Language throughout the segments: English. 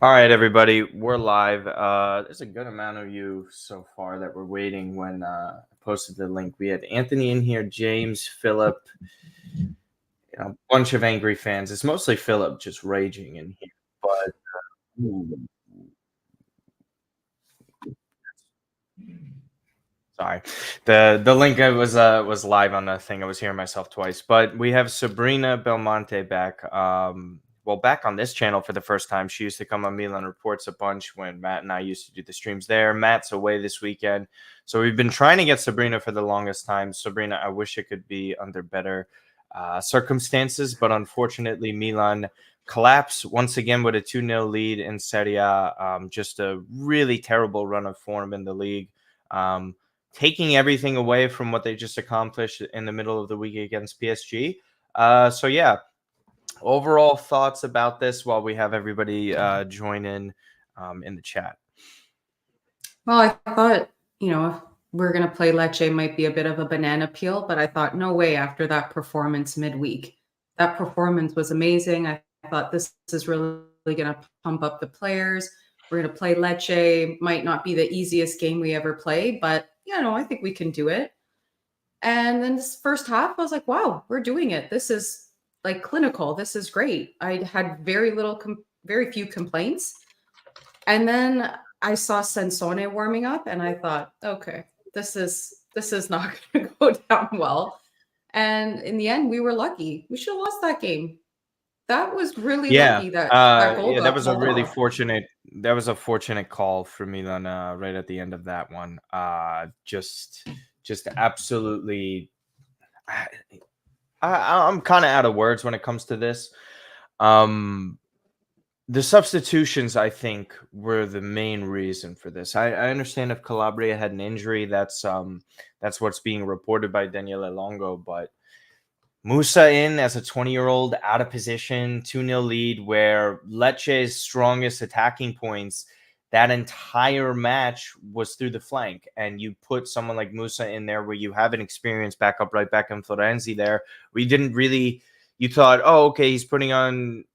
All right, everybody, we're live. There's a good amount of you so far that were waiting when I posted the link. We had Anthony in here, James, Philip, a bunch of angry fans. It's mostly Philip just raging in here, but sorry, the link was live on the thing. I was hearing myself twice, but we have Sabrina Belmonte back. Back on this channel for the first time. She used to come on Milan Reports a bunch when Matt and I used to do the streams there. Matt's away this weekend, so we've been trying to get Sabrina for the longest time. Sabrina, I wish it could be under better circumstances, but unfortunately, Milan collapse once again with a 2-0 lead in Serie A. Just a really terrible run of form in the league. Taking everything away from what they just accomplished in the middle of the week against PSG. So yeah, overall thoughts about this while we have everybody join in the chat. Well, I thought, if we're going to play Lecce might be a bit of a banana peel, but I thought, no way after that performance midweek. That performance was amazing. I thought this is really going to pump up the players. We're going to play Lecce. Might not be the easiest game we ever play, but, I think we can do it. And then this first half, I was like, wow, we're doing it. This is like clinical. This is great. I had very few complaints. And then I saw Sansone warming up and I thought, okay, this is not going to go down well. And in the end, we were lucky. We should have lost that game. That was really lucky that goal that was a really off. fortunate. That was a fortunate call for Milan right at the end of that one. Just absolutely. I'm kind of out of words when it comes to this. The substitutions, I think, were the main reason for this. I understand if Calabria had an injury, that's what's being reported by Daniele Longo, but Musa in as a 20-year-old, out of position, 2-0 lead, where Lecce's strongest attacking points that entire match was through the flank. And you put someone like Musa in there where you have an experienced backup right back in Florenzi there. We didn't really... You thought, oh, okay, he's putting on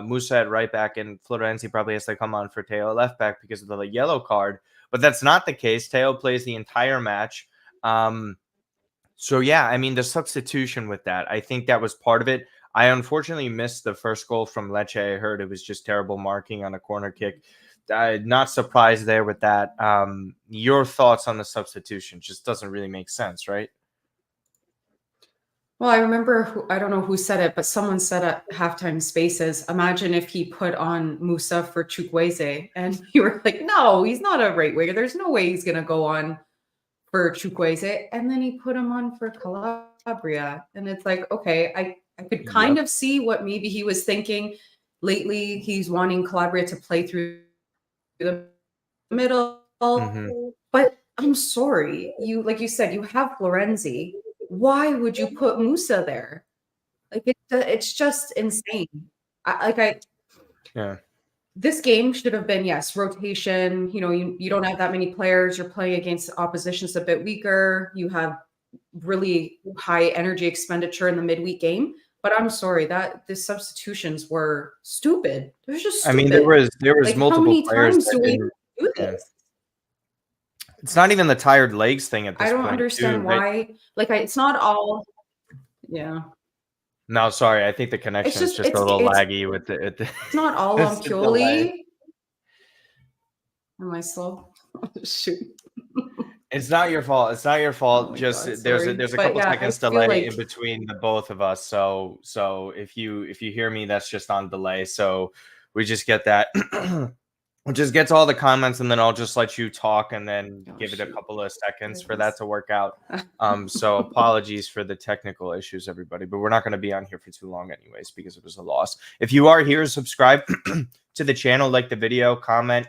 Musa at right back, and Florenzi probably has to come on for Teo at left back because of the yellow card. But that's not the case. Teo plays the entire match. So, yeah, I mean, the substitution with that, I think that was part of it. I unfortunately missed the first goal from Lecce. I heard it was just terrible marking on a corner kick. Not surprised there with that. Your thoughts on the substitution? Just doesn't really make sense, right? Well, I remember, I don't know who said it, but someone said at halftime spaces, imagine if he put on Musa for Chukwueze. And you were like, no, he's not a right winger. There's no way he's going to go on for Chukwueze. And then he put him on for Calabria. And it's like, okay, I could kind of see what maybe he was thinking. Lately, he's wanting Calabria to play through the middle. Mm-hmm. But I'm sorry, like you said, you have Florenzi. Why would you put Musa there? Like it's just insane. Yeah. This game should have been, yes, rotation. You don't have that many players. You're playing against opposition's a bit weaker. You have really high energy expenditure in the midweek game. But I'm sorry that the substitutions were stupid. They're just stupid. I mean, there was like, multiple how many players times do we do this? Yeah. It's not even the tired legs thing at this point. I don't understand why. Right? It's not all. Yeah. No, sorry. I think the connection is just a little laggy with the. It's not all on Pioli. Am I slow? Shoot. It's not your fault. It's not your fault. Oh just God, there's a couple seconds delay in between the both of us. So if you hear me, that's just on delay. So we just get that. We'll just get to all the comments, and then I'll just let you talk, and then give it a couple of seconds for that to work out. So apologies for the technical issues, everybody, but we're not going to be on here for too long anyways because it was a loss. If you are here, subscribe to the channel, like the video, comment.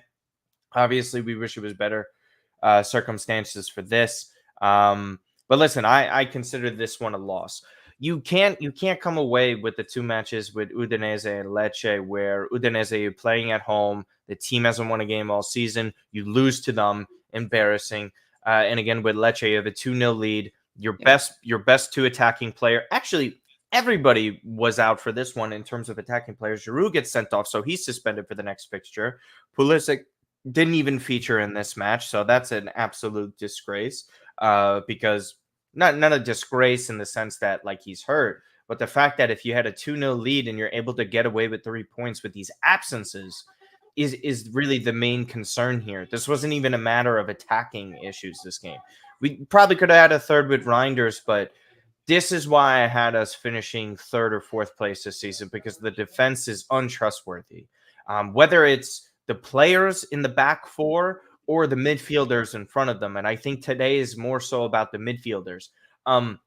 Obviously, we wish it was better circumstances for this. But listen, I consider this one a loss. You can't come away with the two matches with Udinese and Lecce where Udinese, you're playing at home. The team hasn't won a game all season. You lose to them. Embarrassing. And again, with Lecce, you have a 2-0 lead. Your best two attacking player. Actually, everybody was out for this one in terms of attacking players. Giroud gets sent off, so he's suspended for the next fixture. Pulisic didn't even feature in this match, so that's an absolute disgrace. Because not a disgrace in the sense that like he's hurt, but the fact that if you had a 2-0 lead and you're able to get away with 3 points with these absences is really the main concern here. This wasn't even a matter of attacking issues this game. We probably could have had a third with Reinders, but this is why I had us finishing 3rd or 4th place this season, because the defense is untrustworthy. Whether it's the players in the back four or the midfielders in front of them. And I think today is more so about the midfielders. I'm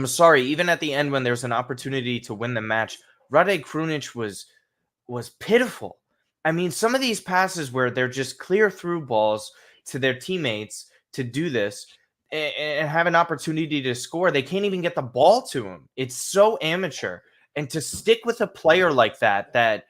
sorry, even at the end when there's an opportunity to win the match, Rade Krunic was pitiful. I mean, some of these passes where they're just clear through balls to their teammates to do this and have an opportunity to score, they can't even get the ball to him. It's so amateur. And to stick with a player like that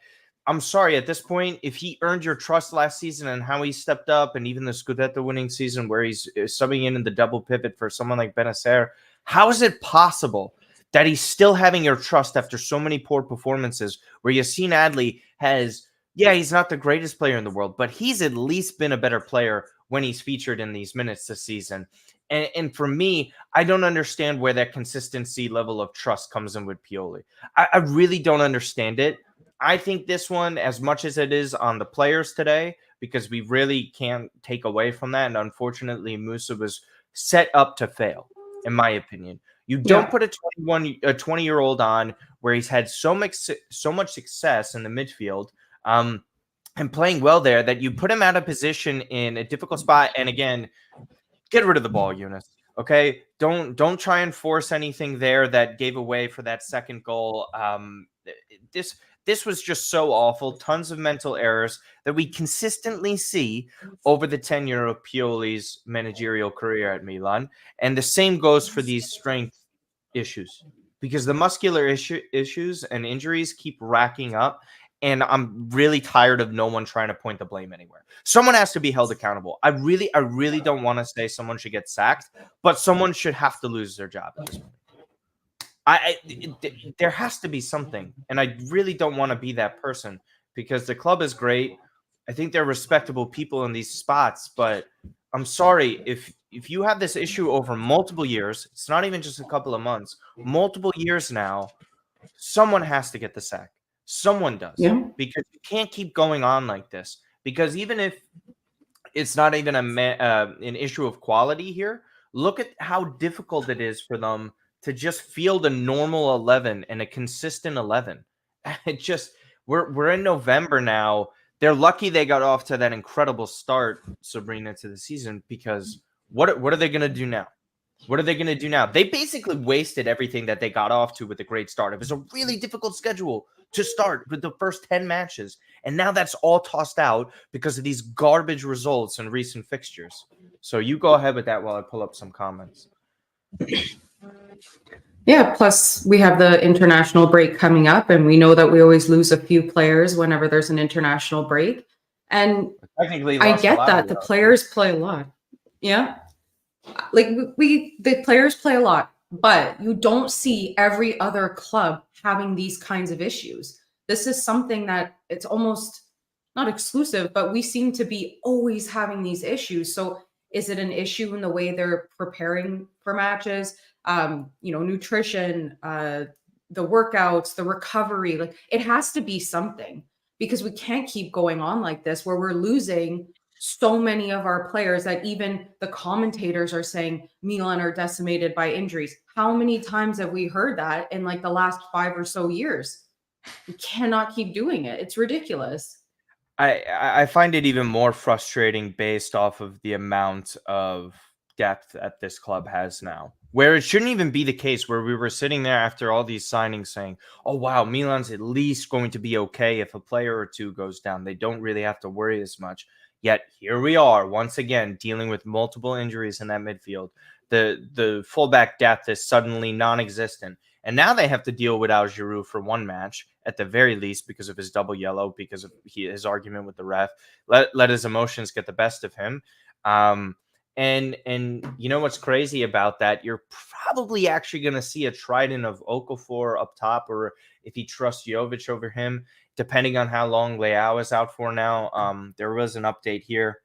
I'm sorry, at this point, if he earned your trust last season and how he stepped up, and even the Scudetto winning season where he's subbing in the double pivot for someone like Benacer, how is it possible that he's still having your trust after so many poor performances where Yassine Adli has, yeah, he's not the greatest player in the world, but he's at least been a better player when he's featured in these minutes this season. And for me, I don't understand where that consistency level of trust comes in with Pioli. I really don't understand it. I think this one, as much as it is on the players today, because we really can't take away from that. And unfortunately, Musa was set up to fail, in my opinion. You don't put a 20-year-old on where he's had so much success in the midfield and playing well there, that you put him out of position in a difficult spot. And again, get rid of the ball, Eunice. Okay, don't try and force anything there that gave away for that second goal. This was just so awful. Tons of mental errors that we consistently see over the tenure of Pioli's managerial career at Milan. And the same goes for these strength issues, because the muscular issues and injuries keep racking up. And I'm really tired of no one trying to point the blame anywhere. Someone has to be held accountable. I really don't want to say someone should get sacked, but someone should have to lose their job at this point. There has to be something, and I really don't want to be that person, because the club is great. I think they're respectable people in these spots, but I'm sorry, if you have this issue over multiple years, it's not even just a couple of months, multiple years now, someone has to get the sack. Someone does, because you can't keep going on like this. Because even if it's not even an issue of quality here, look at how difficult it is for them to just field a normal 11 and a consistent 11. It just, we're in November now. They're lucky they got off to that incredible start, Sabrina, to the season, because what are they going to do now? What are they going to do now? They basically wasted everything that they got off to with a great start. It was a really difficult schedule to start with the first 10 matches. And now that's all tossed out because of these garbage results in recent fixtures. So you go ahead with that while I pull up some comments. Yeah, plus we have the international break coming up, and we know that we always lose a few players whenever there's an international break. And I get that the players play a lot. Yeah. Like the players play a lot, but you don't see every other club having these kinds of issues. This is something that it's almost not exclusive, but we seem to be always having these issues. So is it an issue in the way they're preparing for matches? Nutrition, the workouts, the recovery, like it has to be something, because we can't keep going on like this where we're losing so many of our players that even the commentators are saying Milan are decimated by injuries. How many times have we heard that in like the last 5 or so years? We cannot keep doing it. It's ridiculous. I find it even more frustrating based off of the amount of depth that this club has now, where it shouldn't even be the case, where we were sitting there after all these signings saying, oh, wow, Milan's at least going to be okay if a player or two goes down. They don't really have to worry as much. Yet here we are once again dealing with multiple injuries in that midfield. The fullback depth is suddenly non-existent. And now they have to deal without Giroud for one match at the very least because of his double yellow, because of his argument with the ref. Let his emotions get the best of him. And you know what's crazy about that? You're probably actually going to see a trident of Okafor up top, or if he trusts Jovic over him, depending on how long Leão is out for now. There was an update here.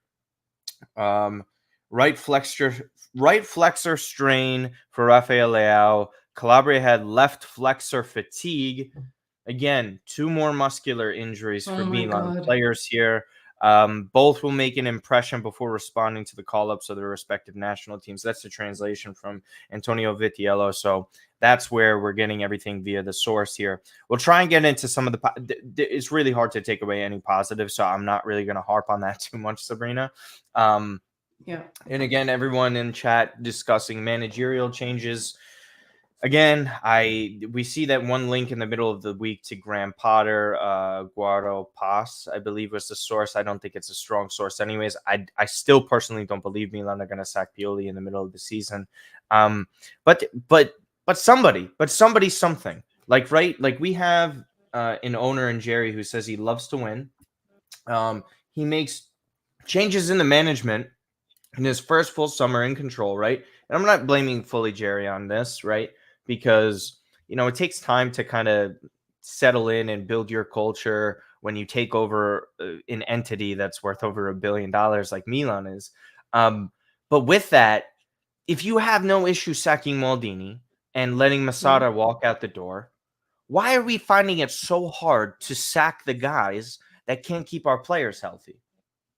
Right flexor strain for Rafael Leão. Calabria had left flexor fatigue. Again, 2 more muscular injuries for Milan players here. Both will make an impression before responding to the call-ups of their respective national teams. That's the translation from Antonio Vitiello. So that's where we're getting everything via the source here. We'll try and get into some of the it's really hard to take away any positives, so I'm not really going to harp on that too much, Sabrina. Yeah. And again, everyone in chat discussing managerial changes. Again, we see that one link in the middle of the week to Graham Potter, Guaro Pass, I believe was the source. I don't think it's a strong source anyways. I still personally don't believe Milan are going to sack Pioli in the middle of the season. But somebody something. Like, right? Like, we have an owner in Jerry who says he loves to win. He makes changes in the management in his first full summer in control, right? And I'm not blaming fully Jerry on this, right? Because, it takes time to kind of settle in and build your culture when you take over an entity that's worth over $1 billion like Milan is. But with that, if you have no issue sacking Maldini and letting Masada walk out the door, why are we finding it so hard to sack the guys that can't keep our players healthy?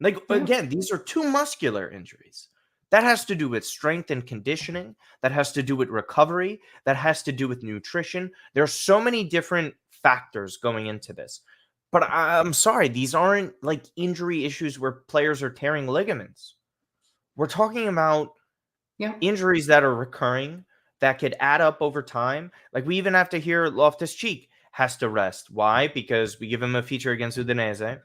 Like, again, these are 2 muscular injuries. That has to do with strength and conditioning. That has to do with recovery. That has to do with nutrition. There are so many different factors going into this. But I'm sorry, these aren't like injury issues where players are tearing ligaments. We're talking about injuries that are recurring, that could add up over time. Like, we even have to hear Loftus-Cheek has to rest. Why? Because we give him a feature against Udinese,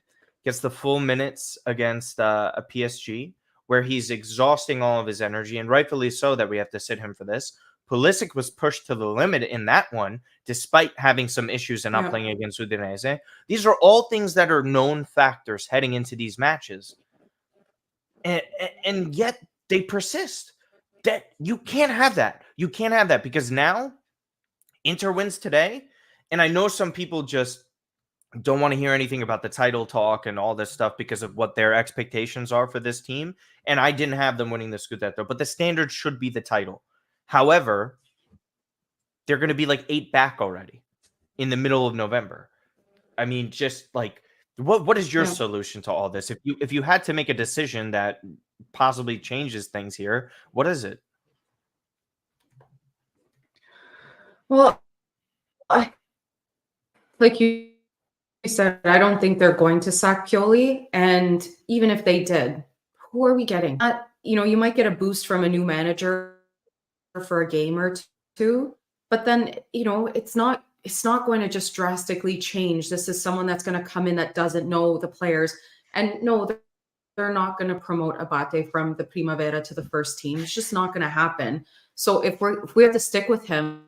gets the full minutes against a PSG, where he's exhausting all of his energy, and rightfully so that we have to sit him for this. Pulisic was pushed to the limit in that one, despite having some issues and not playing against Udinese. These are all things that are known factors heading into these matches. And yet they persist. That you can't have that. You can't have that, because now Inter wins today, and I know some people just don't want to hear anything about the title talk and all this stuff because of what their expectations are for this team. And I didn't have them winning the Scudetto, but the standard should be the title. However, they're going to be like 8 back already in the middle of November. I mean, just like, what is your solution to all this? If you had to make a decision that possibly changes things here, what is it? Well, like you said, I don't think they're going to sack Pioli. And even if they did, who are we getting? You might get a boost from a new manager for a game or 2, but then, it's not going to just drastically change. This is someone that's going to come in that doesn't know the players. And no, they're not going to promote Abate from the Primavera to the first team. It's just not going to happen. So if we have to stick with him,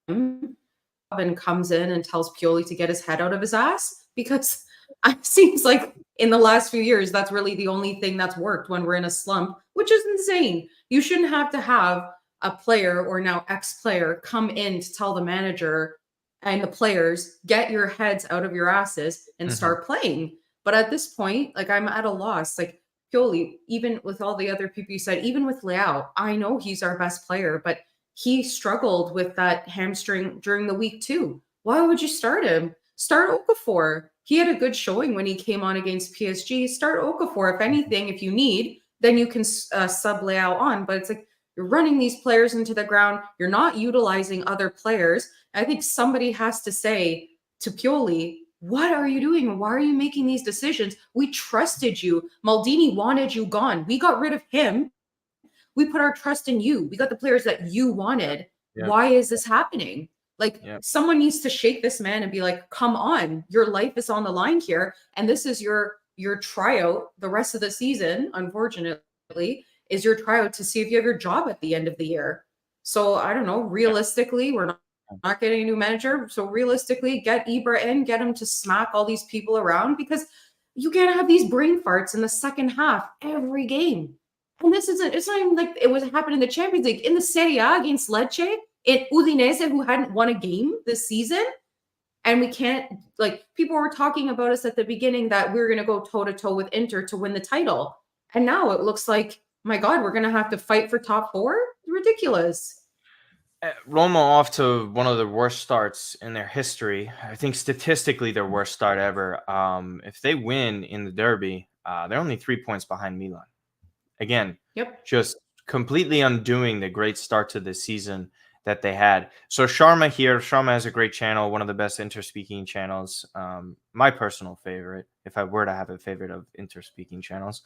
and comes in and tells Pioli to get his head out of his ass, because it seems like in the last few years, that's really the only thing that's worked when we're in a slump, which is insane. You shouldn't have to have a player, or now ex-player, come in to tell the manager and the players, get your heads out of your asses and start playing. But at this point, like, I'm at a loss. Like, Pioli, even with all the other people you said, even with Leão, I know he's our best player, but he struggled with that hamstring during the week too. Why would you start him? Start Okafor. He had a good showing when he came on against PSG. Start Okafor. If anything, if you need, then you can sub Leão on. But it's like, you're running these players into the ground. You're not utilizing other players. I think somebody has to say to Pioli, what are you doing? Why are you making these decisions? We trusted you. Maldini wanted you gone. We got rid of him. We put our trust in you. We got the players that you wanted. Yeah. Why is this happening? Like, someone needs to shake this man and be like, come on, your life is on the line here. And this is your tryout. The rest of the season, unfortunately, is your tryout to see if you have your job at the end of the year. So I don't know, realistically, we're not getting a new manager. So realistically, get Ibra in, get him to smack all these people around, because you can't have these brain farts in the second half every game. And it's not even like it was happening in the Champions League. In the Serie A against Lecce, in Udinese, who hadn't won a game this season. And we can't, like, people were talking about us at the beginning that we were going to go toe to toe with Inter to win the title. And now it looks like, my God, we're going to have to fight for top 4? Ridiculous. Roma off to one of the worst starts in their history. I think statistically their worst start ever. If they win in the derby, they're only 3 points behind Milan. Again, just completely undoing the great start to the season that they had. So Sharma here. Sharma has a great channel, one of the best inter-speaking channels. My personal favorite, if I were to have a favorite of inter-speaking channels.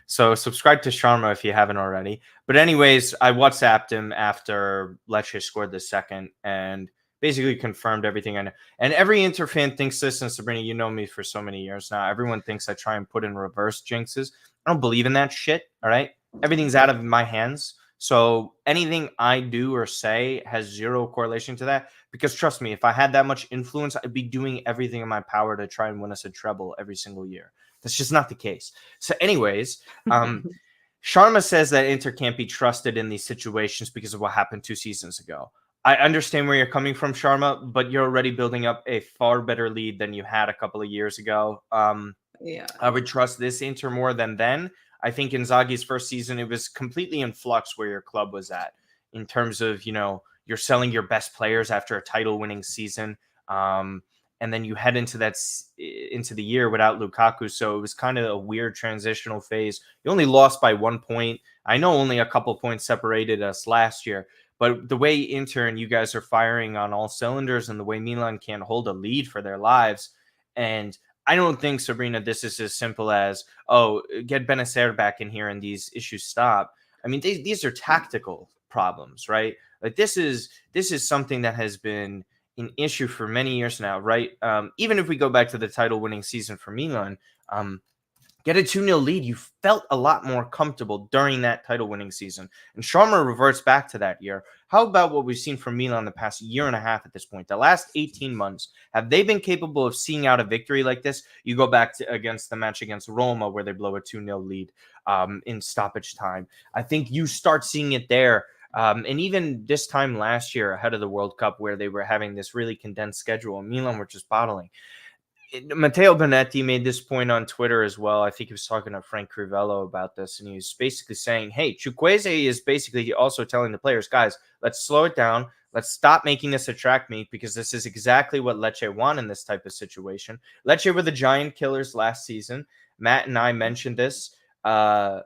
So subscribe to Sharma if you haven't already. But anyways, I WhatsApped him after Lecce scored the second and basically confirmed everything I know. And every Inter fan thinks this, and Sabrina, you know me for so many years now. Everyone thinks I try and put in reverse jinxes. I don't believe in that shit, all right? Everything's out of my hands. So anything I do or say has zero correlation to that. Because trust me, if I had that much influence, I'd be doing everything in my power to try and win us a treble every single year. That's just not the case. So anyways, Sharma says that Inter can't be trusted in these situations because of what happened 2 seasons ago. I understand where you're coming from, Sharma, but you're already building up a far better lead than you had a couple of years ago. I would trust this Inter more than then. I think Inzaghi's first season, it was completely in flux where your club was at in terms of, you're selling your best players after a title-winning season. And then you head into the year without Lukaku. So it was kind of a weird transitional phase. You only lost by 1 point. I know only a couple points separated us last year, but the way Inter and you guys are firing on all cylinders and the way Milan can't hold a lead for their lives. And I don't think, Sabrina, this is as simple as, get Benacer back in here and these issues stop. I mean, these are tactical problems, right? Like this is something that has been an issue for many years now, right? Even if we go back to the title-winning season for Milan, get a 2-0 lead, you felt a lot more comfortable during that title-winning season. And Sharma reverts back to that year. How about what we've seen from Milan the past year and a half at this point? The last 18 months, have they been capable of seeing out a victory like this? You go back to against the match against Roma where they blow a 2-0 lead in stoppage time. I think you start seeing it there. And even this time last year ahead of the World Cup where they were having this really condensed schedule and Milan were just bottling. Matteo Bonetti made this point on Twitter as well. I think he was talking to Frank Crivello about this, and he was basically saying, hey, Chukwueze is basically also telling the players, guys, let's slow it down. Let's stop making this a track meet because this is exactly what Lecce want in this type of situation. Lecce were the giant killers last season. Matt and I mentioned this. I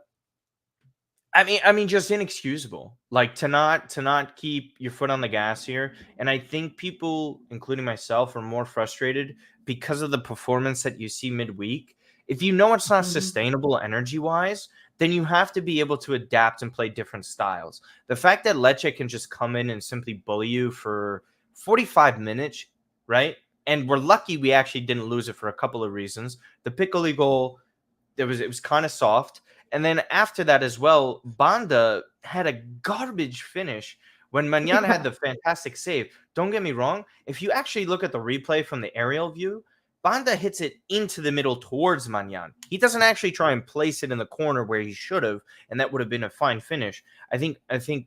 mean, just inexcusable. Like to not keep your foot on the gas here. And I think people, including myself, are more frustrated because of the performance that you see midweek. If you know it's not sustainable energy-wise, then you have to be able to adapt and play different styles. The fact that Lecce can just come in and simply bully you for 45 minutes, right? And we're lucky we actually didn't lose it for a couple of reasons. The Piccoli goal, it was kind of soft. And then after that as well, Banda had a garbage finish when Magnan had the fantastic save. Don't get me wrong. If you actually look at the replay from the aerial view, Banda hits it into the middle towards Magnan. He doesn't actually try and place it in the corner where he should have, and that would have been a fine finish. I think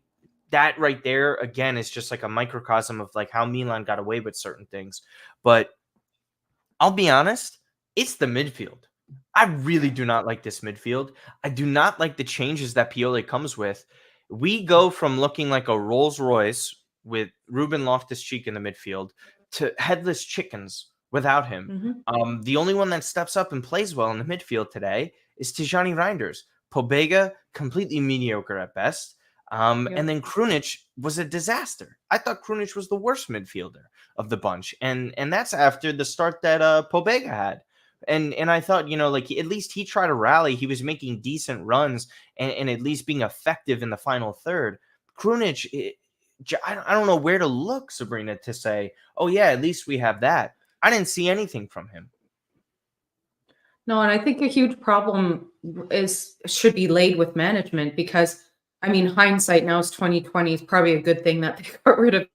that right there, again, is just like a microcosm of like how Milan got away with certain things. But I'll be honest, it's the midfield. I really do not like this midfield. I do not like the changes that Pioli comes with. We go from looking like a Rolls Royce with Ruben Loftus-Cheek in the midfield to headless chickens without him. The only one that steps up and plays well in the midfield today is Tijani Reinders. Pobega, completely mediocre at best. And then Krunic was a disaster. I thought Krunic was the worst midfielder of the bunch. And that's after the start that Pobega had. And I thought, like at least he tried to rally. He was making decent runs and at least being effective in the final third. Krunic, I don't know where to look, Sabrina, to say, oh, yeah, at least we have that. I didn't see anything from him. No, and I think a huge problem should be laid with management because, I mean, hindsight now is 2020 is probably a good thing that they got rid of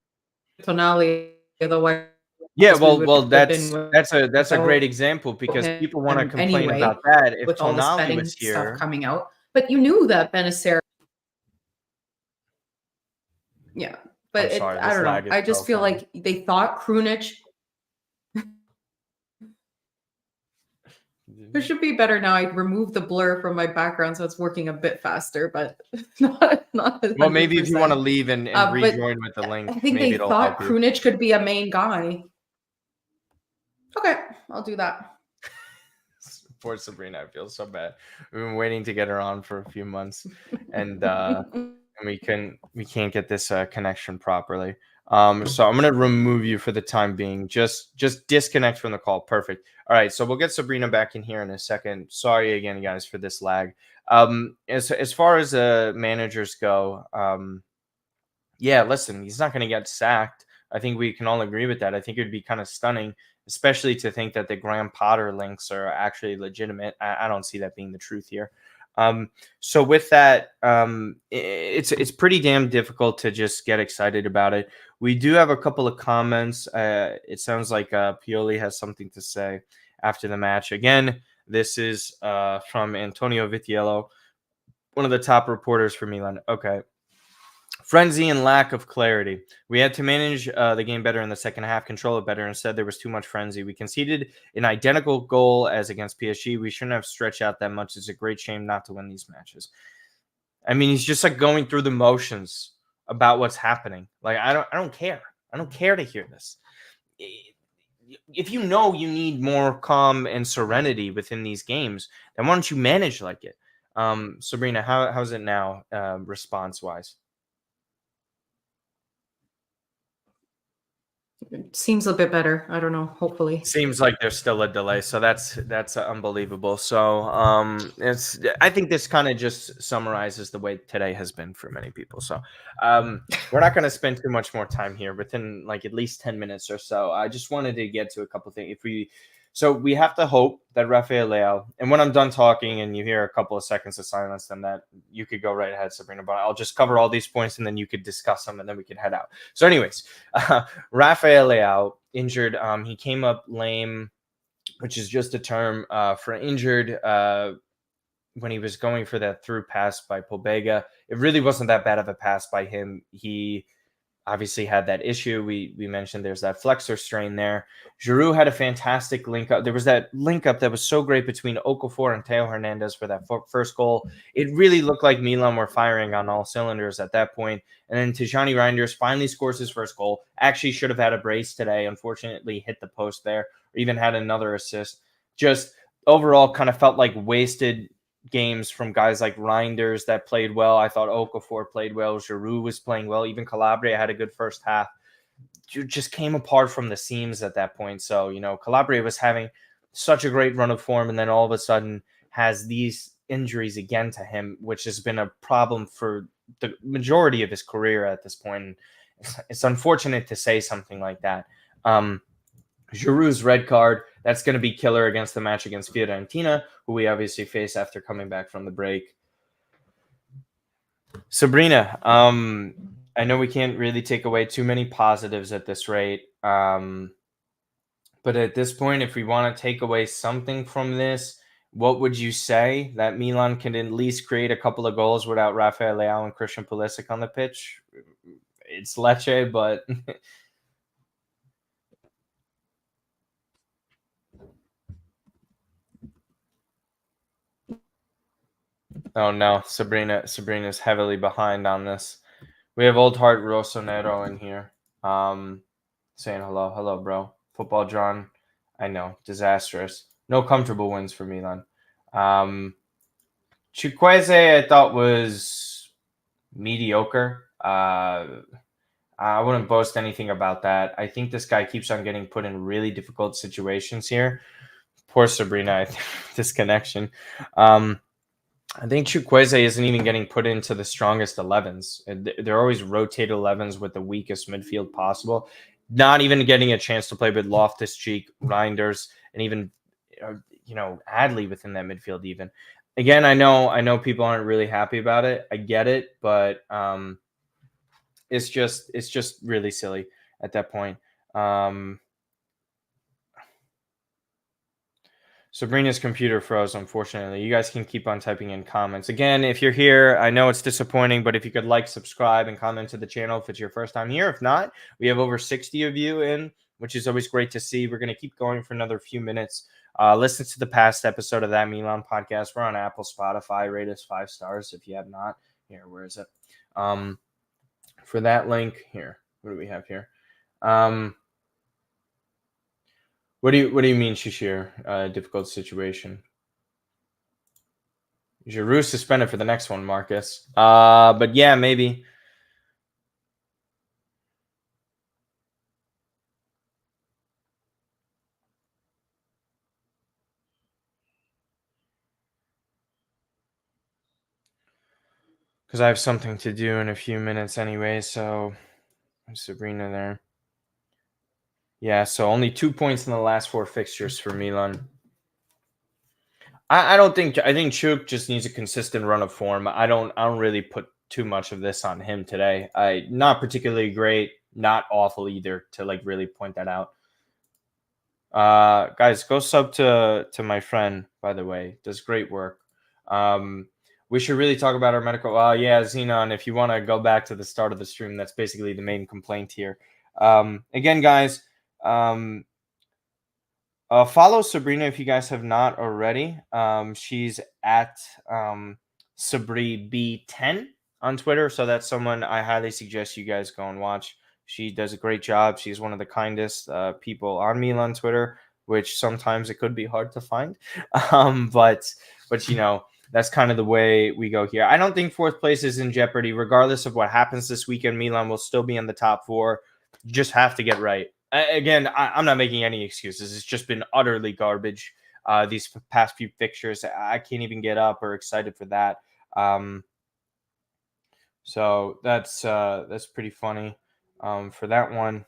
Tonali. Otherwise, yeah, well, that's a great example because people want to complain about that. If with all this Tonali betting was here, stuff coming out, But you knew that Benacer. Yeah, but I'm sorry, I this don't know. lag is I so just feel funny. like they thought Krunic. There should be better now. I removed the blur from my background, so it's working a bit faster, but not Well, maybe if you want to 100%. leave and But rejoin with the link, I think maybe they it'll thought help you. Krunic could be a main guy. Okay, I'll do that. Poor Sabrina, I feel so bad. We've been waiting to get her on for a few months, and we can't get this connection properly. So I'm gonna remove you for the time being. Just disconnect from the call. Perfect. All right, so we'll get Sabrina back in here in a second. Sorry again, guys, for this lag. As far as managers go, yeah, listen, he's not gonna get sacked. I think we can all agree with that. I think it would be kind of stunning, especially to think that the Graham Potter links are actually legitimate. I don't see that being the truth here. So with that, it's pretty damn difficult to just get excited about it. We do have a couple of comments. It sounds like Pioli has something to say after the match. Again, this is from Antonio Vitiello, one of the top reporters for Milan. Okay. Frenzy and lack of clarity. We had to manage the game better in the second half, control it better. Instead, there was too much frenzy. We conceded an identical goal as against PSG. We shouldn't have stretched out that much. It's a great shame not to win these matches. I mean, he's just like going through the motions about what's happening. Like, I don't care. I don't care to hear this. If you know you need more calm and serenity within these games, then why don't you manage like it? Sabrina, how's it now, response wise? It seems a bit better. I don't know. Hopefully. Seems like there's still a delay, so that's unbelievable. So it's I think this kind of just summarizes the way today has been for many people. So we're not going to spend too much more time here. Within like at least 10 minutes or so, I just wanted to get to a couple things. So we have to hope that Rafael Leão, and when I'm done talking and you hear a couple of seconds of silence, then that you could go right ahead, Sabrina. But I'll just cover all these points and then you could discuss them and then we can head out. So, anyways, Rafael Leão injured. He came up lame, which is just a term for injured when he was going for that through pass by Pobega. It really wasn't that bad of a pass by him. He obviously had that issue. We mentioned there's that flexor strain there. Giroud had a fantastic link up. There was that link up that was so great between Okafor and Teo Hernandez for that first goal. It really looked like Milan were firing on all cylinders at that point. And then Tijani Reinders finally scores his first goal. Actually should have had a brace today. Unfortunately, hit the post there, or even had another assist. Just overall kind of felt like wasted games from guys like Reinders that played well. I thought Okafor played well. Giroud was playing well. Even Calabria had a good first half. Just came apart from the seams at that point. So, Calabria was having such a great run of form and then all of a sudden has these injuries again to him, which has been a problem for the majority of his career at this point. It's unfortunate to say something like that. Giroud's red card, that's going to be killer against the match against Fiorentina, who we obviously face after coming back from the break. Sabrina, I know we can't really take away too many positives at this rate. But at this point, if we want to take away something from this, what would you say? That Milan can at least create a couple of goals without Rafael Leão and Christian Pulisic on the pitch? It's Lecce, but oh no, Sabrina's heavily behind on this. We have old heart Rossonero in here. Saying hello, bro. Football John, I know, disastrous. No comfortable wins for Milan. Chukwueze, I thought was mediocre. I wouldn't boast anything about that. I think this guy keeps on getting put in really difficult situations here. Poor Sabrina, I think this connection. I think Chukwueze isn't even getting put into the strongest 11s. They're always rotated 11s with the weakest midfield possible. Not even getting a chance to play with Loftus-Cheek, Reinders, and even Adley within that midfield. Even again, I know people aren't really happy about it. I get it, but it's just really silly at that point. Sabrina's computer froze, unfortunately. You guys can keep on typing in comments. Again, if you're here, I know it's disappointing, but if you could like, subscribe, and comment to the channel if it's your first time here. If not, we have over 60 of you in, which is always great to see. We're going to keep going for another few minutes. Listen to the past episode of that Milan podcast. We're on Apple, Spotify. Rate us 5 stars if you have not. Here, where is it? For that link, here. What do we have here? What do you mean, Shishir? Difficult situation. Giroud suspended for the next one, Marcus. But yeah, maybe. Because I have something to do in a few minutes anyway, so Sabrina there. Yeah, so only 2 points in the last 4 fixtures for Milan. I think Chuk just needs a consistent run of form. I don't really put too much of this on him today. Not particularly great, not awful either, to like really point that out. Guys, go sub to my friend, by the way. Does great work. We should really talk about our medical. Yeah, Xenon, if you want to go back to the start of the stream, that's basically the main complaint here. Again, guys, follow Sabrina if you guys have not already. She's at Sabri B10 on Twitter, so that's someone I highly suggest you guys go and watch. She does a great job. She's one of the kindest people on Milan Twitter, which sometimes it could be hard to find. But you know, that's kind of the way we go here. I don't think 4th place is in jeopardy. Regardless of what happens this weekend, Milan will still be in the top 4. You just have to get right. Again, I'm not making any excuses. It's just been utterly garbage these past few fixtures. I can't even get up or excited for that. So that's pretty funny for that one.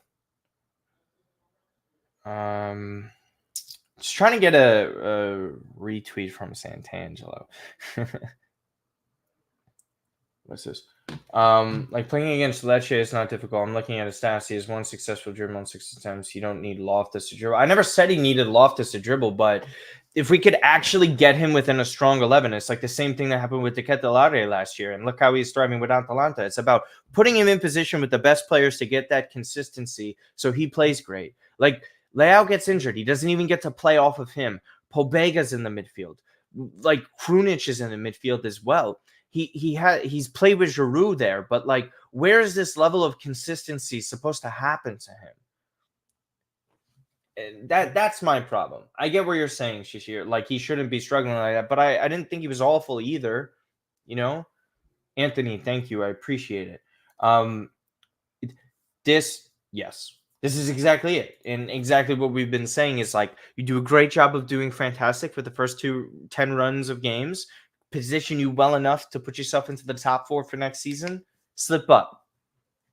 Just trying to get a retweet from Santangelo. What's this? Like playing against Lecce is not difficult. I'm looking at his stats. He has 1 successful dribble on 6 attempts. You don't need Loftus to dribble. I never said he needed Loftus to dribble, but if we could actually get him within a strong 11, it's like the same thing that happened with De Ketelaere last year. And look how he's thriving with Atalanta. It's about putting him in position with the best players to get that consistency so he plays great. Like Leão gets injured. He doesn't even get to play off of him. Pobega's in the midfield. Like Krunic is in the midfield as well. He's played with Giroud there, but like, where is this level of consistency supposed to happen to him? That's my problem. I get where you're saying, Shishir. Like, he shouldn't be struggling like that, but I didn't think he was awful either. You know, Anthony, thank you. I appreciate it. Yes, this is exactly it. And exactly what we've been saying is like, you do a great job of doing fantastic for the first 10 runs of games, position you well enough to put yourself into the top 4 for next season, slip up.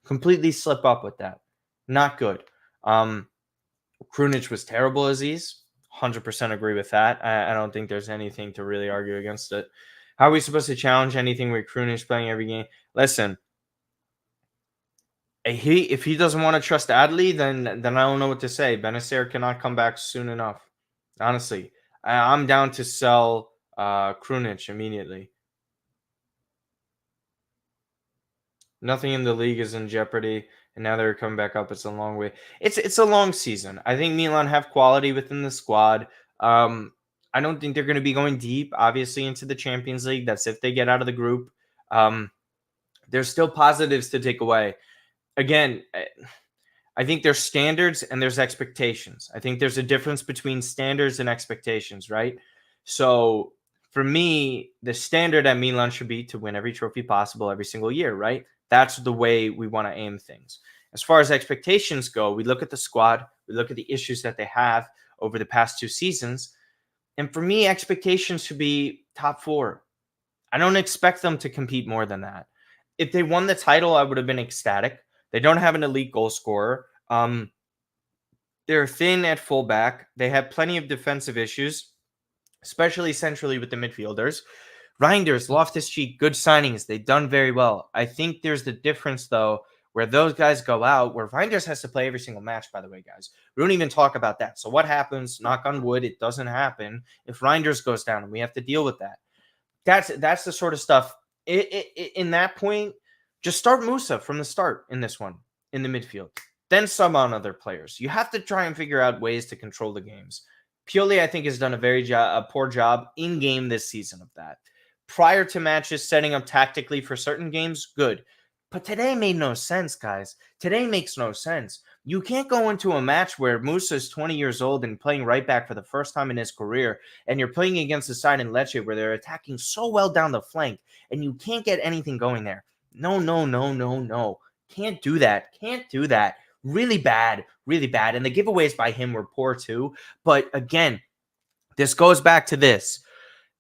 Completely slip up with that. Not good. Krunic was terrible, Aziz. 100% agree with that. I don't think there's anything to really argue against it. How are we supposed to challenge anything with Krunic playing every game? Listen, if he doesn't want to trust Adley, then I don't know what to say. Benacer cannot come back soon enough. Honestly, I'm down to sell Krunic immediately. Nothing in the league is in jeopardy, and now they're coming back up. It's a long way. It's a long season. I think Milan have quality within the squad. I don't think they're going to be going deep, obviously, into the Champions League. That's if they get out of the group. There's still positives to take away. Again, I think there's standards and there's expectations. I think there's a difference between standards and expectations, right? So for me, the standard at Milan should be to win every trophy possible every single year, right? That's the way we want to aim things. As far as expectations go, we look at the squad, we look at the issues that they have over the past 2 seasons. And for me, expectations should be top 4. I don't expect them to compete more than that. If they won the title, I would have been ecstatic. They don't have an elite goal scorer. They're thin at fullback. They have plenty of defensive issues, especially centrally with the midfielders. Reinders, Loftus-Cheek, good signings. They've done very well. I think there's the difference, though, where those guys go out, where Reinders has to play every single match, by the way, guys. We don't even talk about that. So what happens, knock on wood, it doesn't happen, if Reinders goes down and we have to deal with that. That's the sort of stuff. In that point, just start Musa from the start in this one, in the midfield. Then sub on other players. You have to try and figure out ways to control the games. Pioli, I think, has done a poor job in-game this season of that. Prior to matches, setting up tactically for certain games, good. But today made no sense, guys. Today makes no sense. You can't go into a match where Musa is 20 years old and playing right back for the first time in his career, and you're playing against a side in Lecce where they're attacking so well down the flank, and you can't get anything going there. No. Can't do that. Can't do that. Really bad. Really bad. And the giveaways by him were poor too. But again, this goes back to this.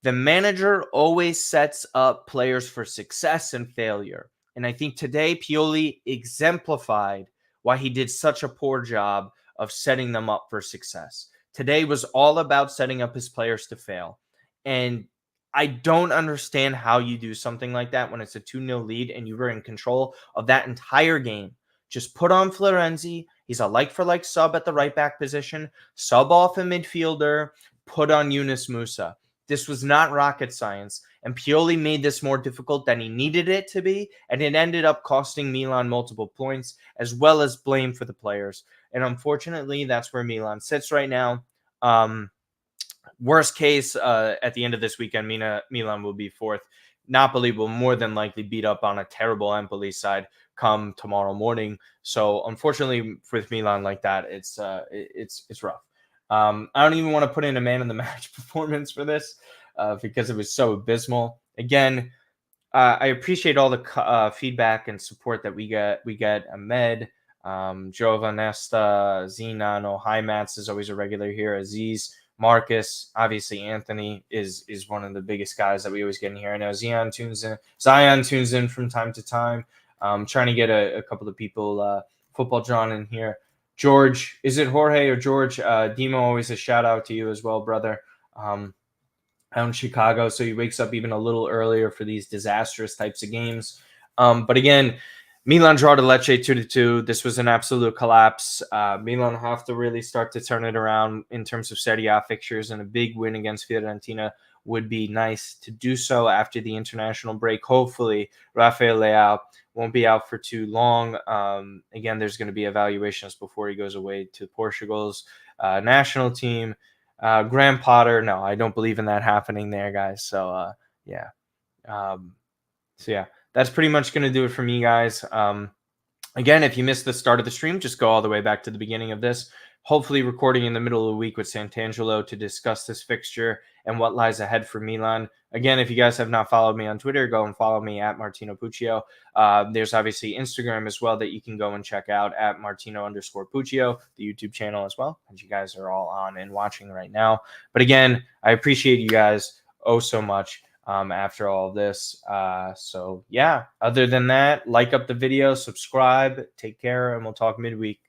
The manager always sets up players for success and failure. And I think today Pioli exemplified why he did such a poor job of setting them up for success. Today was all about setting up his players to fail. And I don't understand how you do something like that when it's a 2-0 lead and you were in control of that entire game. Just put on Florenzi. He's a like-for-like sub at the right back position. Sub off a midfielder. Put on Yunus Musa. This was not rocket science. And Pioli made this more difficult than he needed it to be. And it ended up costing Milan multiple points, as well as blame for the players. And unfortunately, that's where Milan sits right now. Worst case, at the end of this weekend, Milan will be fourth. Napoli will more than likely beat up on a terrible Empoli side come tomorrow morning. So unfortunately, with Milan like that, it's rough. I don't even want to put in a man of the match performance for this because it was so abysmal. Again, I appreciate all the feedback and support that we get. Ahmed, Jova, Nesta, Zina, no, Hi Mats is always a regular here. Aziz, Marcus, obviously Anthony is one of the biggest guys that we always get in here. I know Zion tunes in from time to time. Trying to get a couple of people, Football John, in here. George, is it Jorge or George? Demo, always a shout out to you as well, brother. Out in Chicago, so he wakes up even a little earlier for these disastrous types of games. But again, Milan draw to Lecce 2-2. This was an absolute collapse. Milan have to really start to turn it around in terms of Serie A fixtures, and a big win against Fiorentina would be nice to do so after the international break. Hopefully, Rafael Leão won't be out for too long. Again, there's going to be evaluations before he goes away to Portugal's national team. Graham Potter, no, I don't believe in that happening there, guys. So, yeah. That's pretty much going to do it for me, guys. Again, if you missed the start of the stream, just go all the way back to the beginning of this. Hopefully recording in the middle of the week with Sant'Angelo to discuss this fixture and what lies ahead for Milan. Again, if you guys have not followed me on Twitter, go and follow me at Martino Puccio. There's obviously Instagram as well that you can go and check out at Martino_Puccio, the YouTube channel as well, as you guys are all on and watching right now. But again, I appreciate you guys so much after all of this. So yeah, other than that, like up the video, subscribe, take care, and we'll talk midweek.